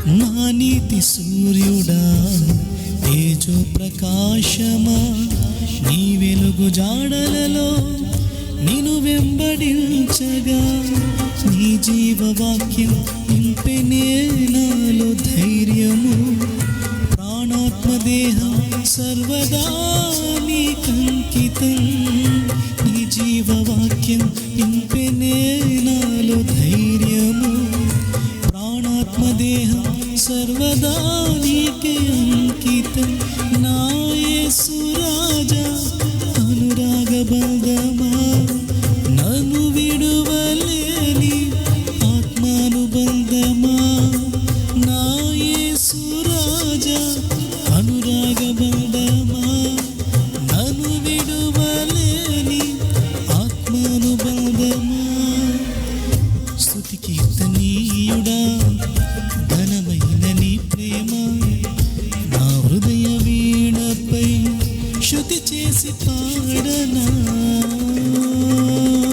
నా నీతి సూర్యుడా, తేజో ప్రకాశమా, నీ వెలుగు జాడలలో నిన్ను వెంబడించగా, నీ జీవవాక్యం నింపెనే నాలో ధైర్యము. ప్రాణాత్మదేహం సర్వదా నీకంకితం, నీ జీవవాక్యం నింపెనే నాలో ధైర్యము. ప్రాణాత్మదేహం సర్వదా నీకే అంకితం. నా యేసు రాజా, అనురాగ బంధమా, నన్ను విడువలేని ఆత్మానుబంధమా. నా యేసు రాజా, అనురాగ బంధమా, నన్ను విడువలేని ఆత్మానుబంధమా. స్తుతి కీర్తనీయుడా, ఘనమైన నీ ప్రేమ నా హృదయ వీణపై శృతి చేసి పాడనా.